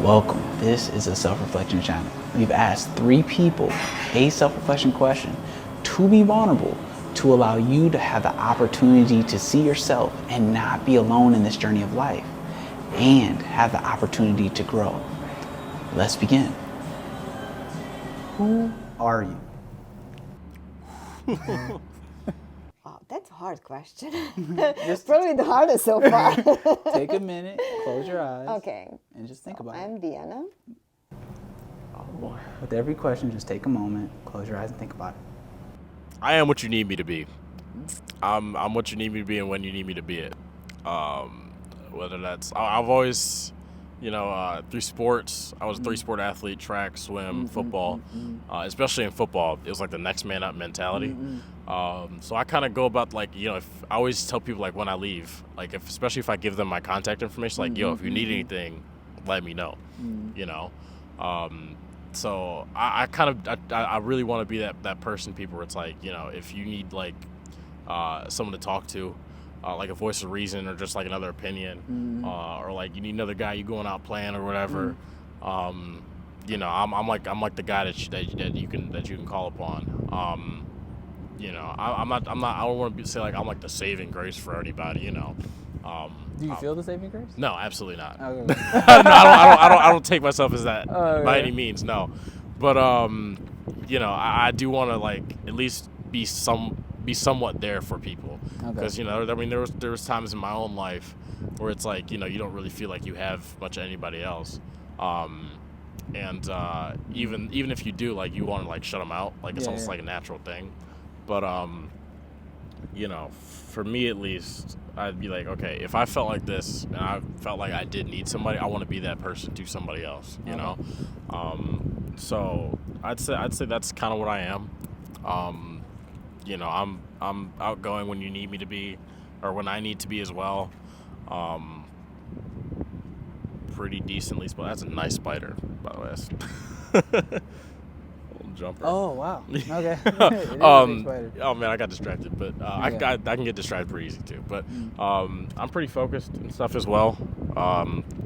Welcome. This is a self-reflection channel. We've asked 3 people a self-reflection question to be vulnerable, to allow you to have the opportunity to see yourself and not be alone in this journey of life, and have the opportunity to grow. Let's begin. Who are you? Wow, that's a hard question. Probably the hardest so far. Take a minute, close your eyes, Okay. and just think about it. I'm Diana. Oh boy. With every question, just take a moment, close your eyes, and think about it. I am what you need me to be. I'm what you need me to be and when you need me to be it. Whether that's I've always, through sports, I was a 3-sport athlete: track, swim, football. Especially in football, it was like the next man up mentality. So I kind of go about if I always tell people when I leave, especially if I give them my contact information, if you need anything, let me know. So I really want to be that person, people, where it's if you need someone to talk to, like a voice of reason or just another opinion, or you need another guy you going out playing or whatever. I'm like the guy that you can call upon. I don't want to say I'm like the saving grace for anybody. Do you feel the saving grace? No, absolutely not. Okay. No, I don't take myself as that by any means. No, but I do want to at least be somewhat there for people, because there was times in my own life where it's you don't really feel like you have much of anybody else, and even if you do, you want to shut them out, it's almost like a natural thing, but for me at least, I'd be okay, if I felt like this and I felt like I did need somebody, I want to be that person to somebody else, so I'd say that's kind of what I am. I'm outgoing when you need me to be, or when I need to be as well. Pretty decently, but that's a nice spider, by the way. Little jumper. Oh wow. Okay. Oh man, I got distracted, but I can get distracted pretty easy too. But I'm pretty focused and stuff as well.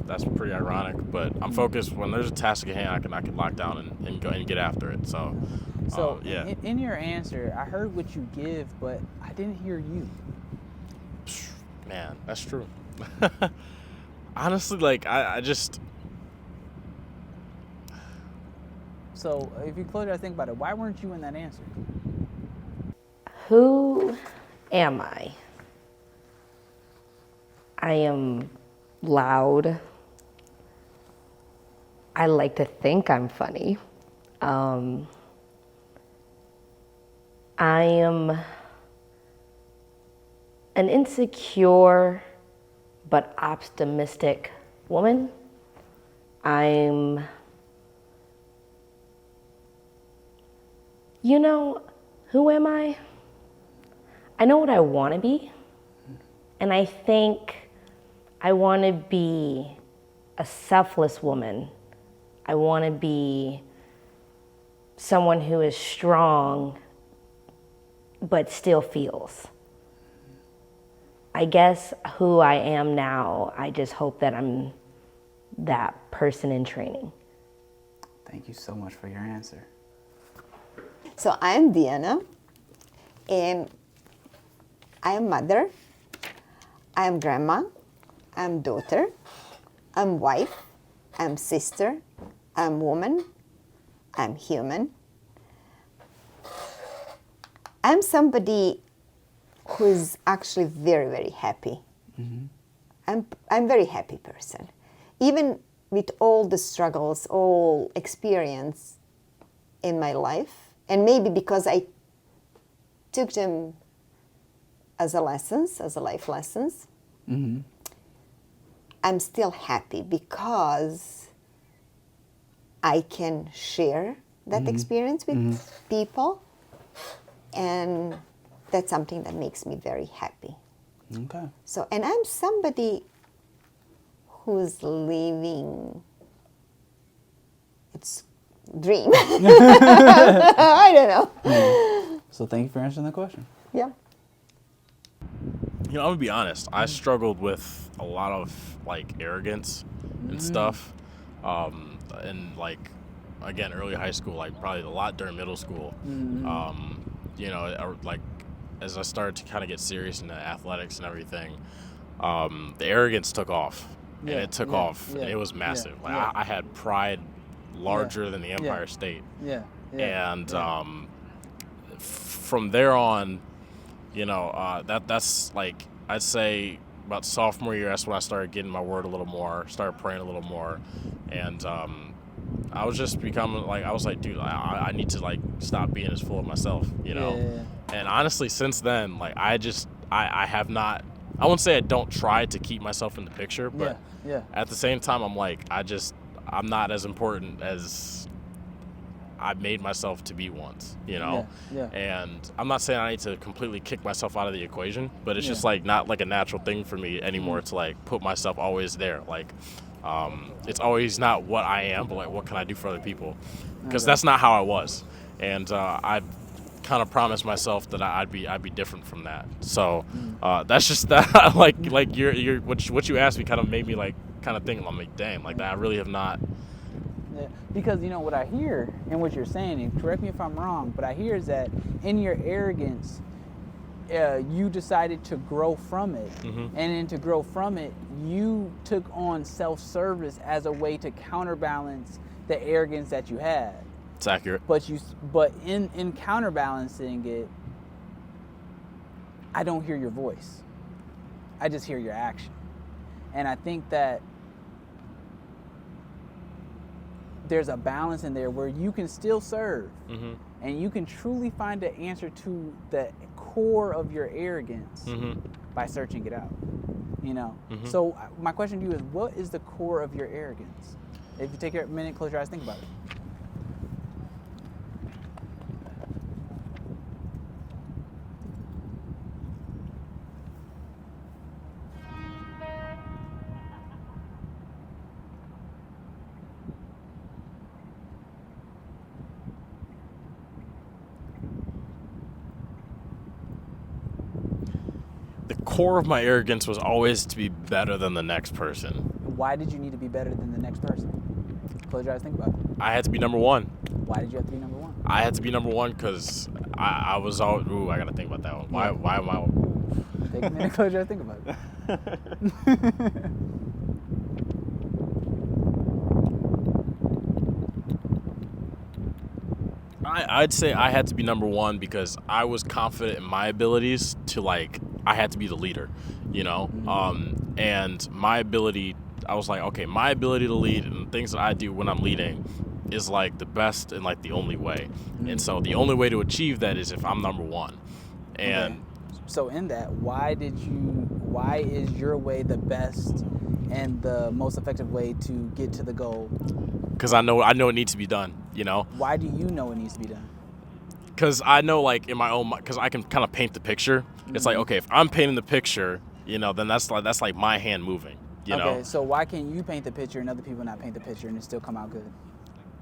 That's pretty ironic, but I'm focused. When there's a task at hand, I can lock down and go and get after it. So yeah. In your answer, I heard what you give, but I didn't hear you. Man, that's true. Honestly, I just. So if you close your eyes, think about it. Why weren't you in that answer? Who am I? I am loud. I like to think I'm funny. I am an insecure but optimistic woman. Who am I? I know what I want to be, and I think I want to be a selfless woman. I want to be someone who is strong but still feels. I guess who I am now, I just hope that I'm that person in training. Thank you so much for your answer. So I'm Diana, and I am mother, I am grandma, I'm daughter, I'm wife, I'm sister, I'm woman, I'm human. I'm somebody who's actually very, very happy. I'm a very happy person. Even with all the struggles, all experience in my life, and maybe because I took them as life lessons, I'm still happy because I can share that experience with people, and that's something that makes me very happy. Okay. So, and I'm somebody who's living its dream. I don't know. So thank you for answering the question. Yeah. I'm gonna be honest. I struggled with a lot of arrogance and stuff. And like, again, early high school, like probably a lot during middle school. You know, or like as I started to kind of get serious into athletics and everything, the arrogance took off, and it took off, and it was massive. Like I had pride larger than the Empire State. And from there on, you know, that's like, I'd say about sophomore year, that's when I started getting my word a little more, started praying a little more, and I was just becoming like, I was like, dude, I need to like stop being as full of myself, you know. And honestly, since then, like I have not, I won't say I don't try to keep myself in the picture, but at the same time, I'm like, I'm not as important as I made myself to be once, you know. And I'm not saying I need to completely kick myself out of the equation, but it's just like not like a natural thing for me anymore to like put myself always there. Like, it's always not what I am, but like what can I do for other people? Because that's not how I was, and I kind of promised myself that I'd be different from that. So that's just that. like you're what you asked me kind of made me like kind of think, I'm like, damn, like that I really have not. Yeah, because you know what I hear and what you're saying, and correct me if I'm wrong, but I hear is that in your arrogance, you decided to grow from it, and then to grow from it, you took on self-service as a way to counterbalance the arrogance that you had. It's accurate. But in counterbalancing it, I don't hear your voice. I just hear your action, and I think that there's a balance in there where you can still serve, and you can truly find the answer to the core of your arrogance by searching it out, you know. So my question to you is, what is the core of your arrogance? If you take a minute, close your eyes, think about it. The core of my arrogance was always to be better than the next person. Why did you need to be better than the next person? Close your eyes, think about it. I had to be number one. Why did you have to be number one? I had to be number one because I was all. Ooh, I gotta think about that one. Why am I? Take a minute, close your eyes, think about it. I'd say I had to be number one because I was confident in my abilities to like. I had to be the leader, you know. And my ability, I was like, okay, my ability to lead and the things that I do when I'm leading is like the best and like the only way. And so the only way to achieve that is if I'm number one. And so in that, why is your way the best and the most effective way to get to the goal? Because I know it needs to be done, you know. Why do you know it needs to be done? Because I know, like, in my own mind, because I can kind of paint the picture. It's like, okay, if I'm painting the picture, you know, then that's like my hand moving, you know. Okay, so why can't you paint the picture and other people not paint the picture and it still come out good?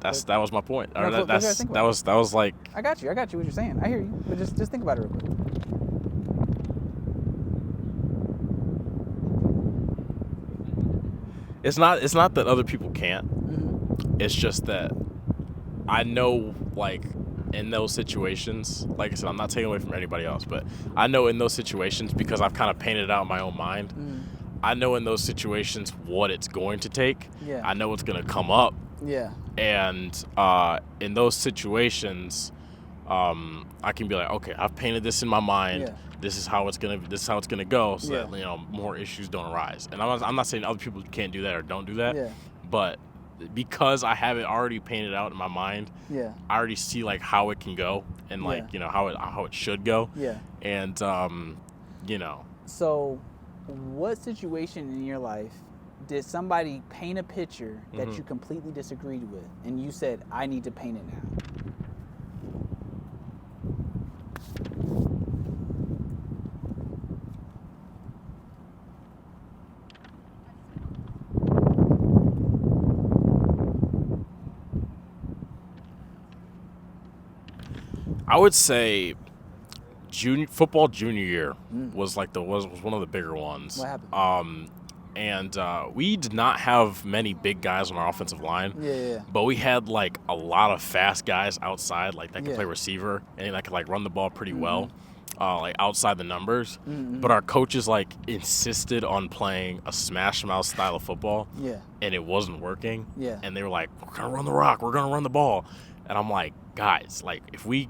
That was my point. No, Or that was like. I got you what you're saying. I hear you, but just think about it real quick. It's not that other people can't. It's just that I know, like, in those situations, like I said, I'm not taking away from anybody else, but I know in those situations, because I've kind of painted it out in my own mind, I know in those situations what it's going to take. Yeah. I know what's going to come up. Yeah. And in those situations, I can be like, okay, I've painted this in my mind. Yeah. This is how it's gonna go, so that, you know, more issues don't arise. And I'm not saying other people can't do that or don't do that. Yeah. But because I have it already painted out in my mind, Yeah. I already see like how it can go and like, you know, how it should go. Yeah. And you know. So, what situation in your life did somebody paint a picture that you completely disagreed with, and you said, I need to paint it now? I would say football junior year was like was one of the bigger ones. What happened? and we did not have many big guys on our offensive line. Yeah. But we had like a lot of fast guys outside, like that could Yeah. play receiver and that could like run the ball pretty well, Mm-hmm. like outside the numbers. But our coaches like insisted on playing a smash mouth style of football. Yeah. And it wasn't working. Yeah. And they were like, "We're gonna run the rock. We're gonna run the ball." And I'm like, guys, like if we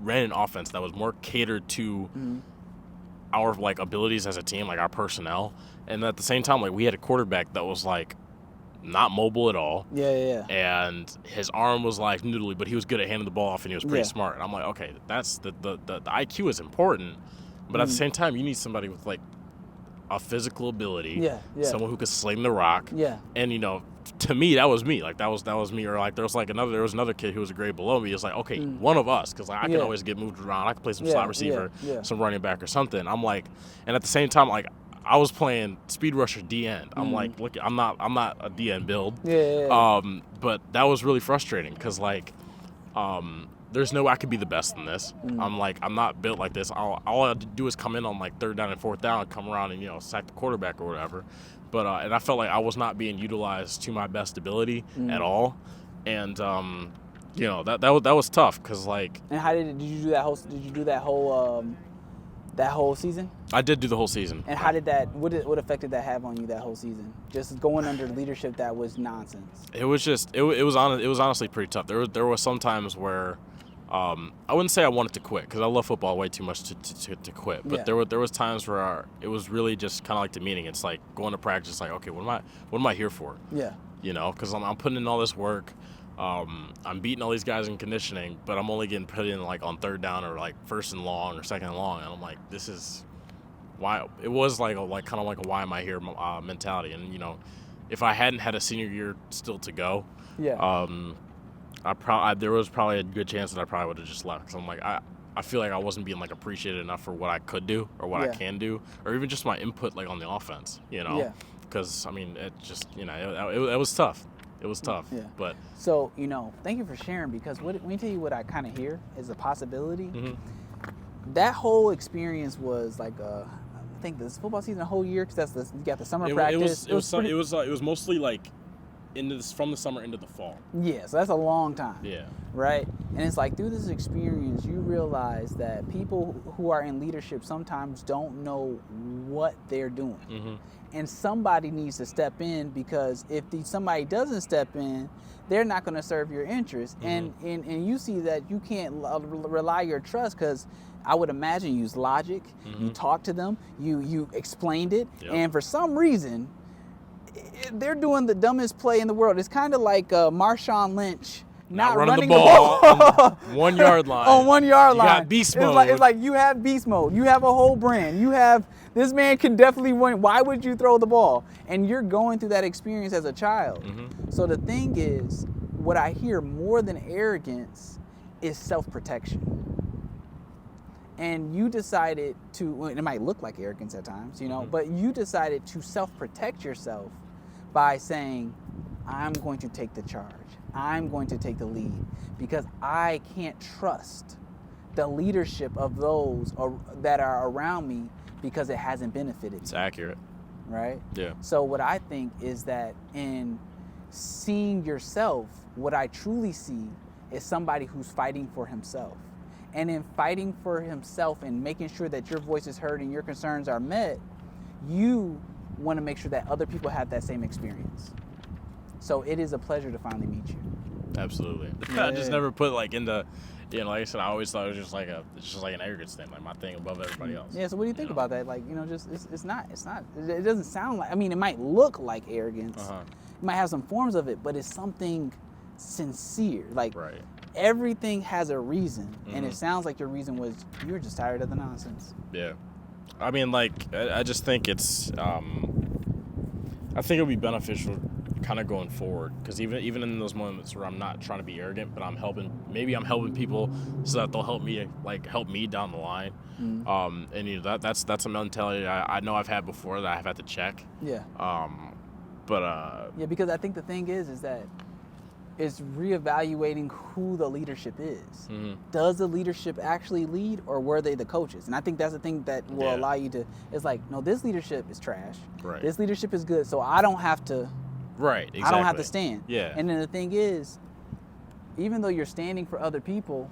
ran an offense that was more catered to our like abilities as a team, like our personnel, and at the same time, like we had a quarterback that was like not mobile at all. Yeah. And his arm was like noodly, but he was good at handing the ball off and he was pretty Yeah. smart. And I'm like, okay, that's the IQ is important, but at the same time, you need somebody with like a physical ability, Yeah. someone who could sling the rock. Yeah. And to me, that was me. Like that was me. Or like there was another kid who was a grade below me. It's like, okay, one of us, because like I can Yeah. always get moved around. I can play some Yeah, slot receiver, yeah. some running back or something. I'm like, and at the same time, like I was playing speed rusher D end. I'm like, look, I'm not a D end build. Yeah. But that was really frustrating because like, there's no way I could be the best in this. I'm not built like this. All I have to do is come in on like 3rd down and 4th down and come around and sack the quarterback or whatever. But and I felt like I was not being utilized to my best ability at all. And that was tough because like And how did you do that whole season? I did do the whole season. And how did that? What effect did that have on you that whole season? Just going under leadership that was nonsense. It was honestly pretty tough. There were some times where I wouldn't say I wanted to quit because I love football way too much to quit. But Yeah. there was times where it was really just kind of like demeaning. It's like going to practice, like, okay, what am I here for? Yeah. Because I'm putting in all this work. I'm beating all these guys in conditioning, but I'm only getting put in like on 3rd down or like 1st and long or 2nd and long, and I'm like, this is why. It was like kind of like a why am I here mentality. And if I hadn't had a senior year still to go, Yeah. there was probably a good chance that I probably would have just left. Because I'm like, I feel like I wasn't being like appreciated enough for what I could do or what I Yeah. can do, or even just my input like on the offense. Yeah. Because I mean, it just it was tough. It was tough. Yeah. But So thank you for sharing, because let me tell you what I kind of hear is a possibility. That whole experience was like I think this football season a whole year, because you got the summer practice. It was mostly like from the summer into the fall. Yeah, so that's a long time. Yeah. Right? And it's like through this experience, you realize that people who are in leadership sometimes don't know what they're doing. And somebody needs to step in, because if somebody doesn't step in, they're not going to serve your interests. And you see that you can't rely your trust, because I would imagine you use logic, you talk to them, you explained it, Yep. and for some reason, they're doing the dumbest play in the world. It's kind of like Marshawn Lynch not running the ball on 1 yard line. On 1 yard line. You got beast mode. It's like you have beast mode. You have a whole brand. You have, this man can definitely win. Why would you throw the ball? And you're going through that experience as a child. So the thing is, what I hear more than arrogance is self-protection. And you decided to, well, it might look like arrogance at times, but you decided to self-protect yourself by saying, I'm going to take the charge. I'm going to take the lead, because I can't trust the leadership of those that are around me, because it hasn't benefited me. It's accurate. Right? Yeah. So what I think is that in seeing yourself, what I truly see is somebody who's fighting for himself. And in fighting for himself and making sure that your voice is heard and your concerns are met, you want to make sure that other people have that same experience. So it is a pleasure to finally meet you. Absolutely. Yeah. I just never put like into, like I said, I always thought it was just like an arrogance thing, like my thing above everybody else. Yeah. So what do you think about that? Like, just it's not. It doesn't sound like. I mean, it might look like arrogance. It might have some forms of it, but it's something sincere. Like, Right. everything has a reason, and it sounds like your reason was you were just tired of the nonsense. Yeah. I mean, like, I just think it's, I think it would be beneficial kind of going forward, because even in those moments where I'm not trying to be arrogant, but I'm helping people so that they'll help me down the line. And that's a mentality I know I've had before that I've had to check. Yeah. Yeah, Because I think the thing is that it's reevaluating who the leadership is. Mm-hmm. Does the leadership actually lead, or were they the coaches? And I think that's the thing that will allow you to, it's like, no, this leadership is trash. Right. This leadership is good, so I don't have to, Right, exactly. I don't have to stand. Yeah. And then the thing is, even though you're standing for other people,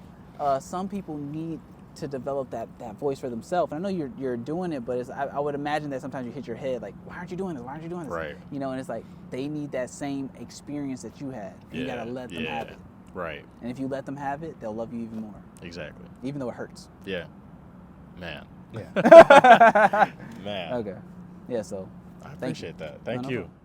some people need to develop that voice for themselves. And I know you're doing it, but I would imagine that sometimes you hit your head like, why aren't you doing this? Why aren't you doing this? Right. You know, and it's like they need that same experience that you had. And you gotta let them have it. Right. And if you let them have it, they'll love you even more. Exactly. Even though it hurts. Yeah. Man. Yeah. Man. Okay. Yeah, so I appreciate that. Thank No you. problem.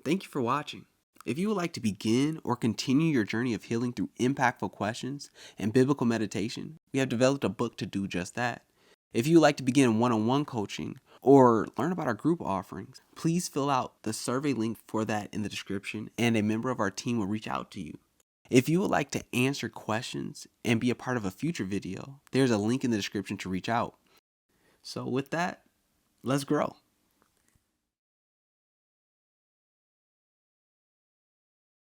Thank you for watching. If you would like to begin or continue your journey of healing through impactful questions and biblical meditation, we have developed a book to do just that. If you would like to begin one-on-one coaching or learn about our group offerings, please fill out the survey link for that in the description, and a member of our team will reach out to you. If you would like to answer questions and be a part of a future video, there's a link in the description to reach out. So with that, let's grow.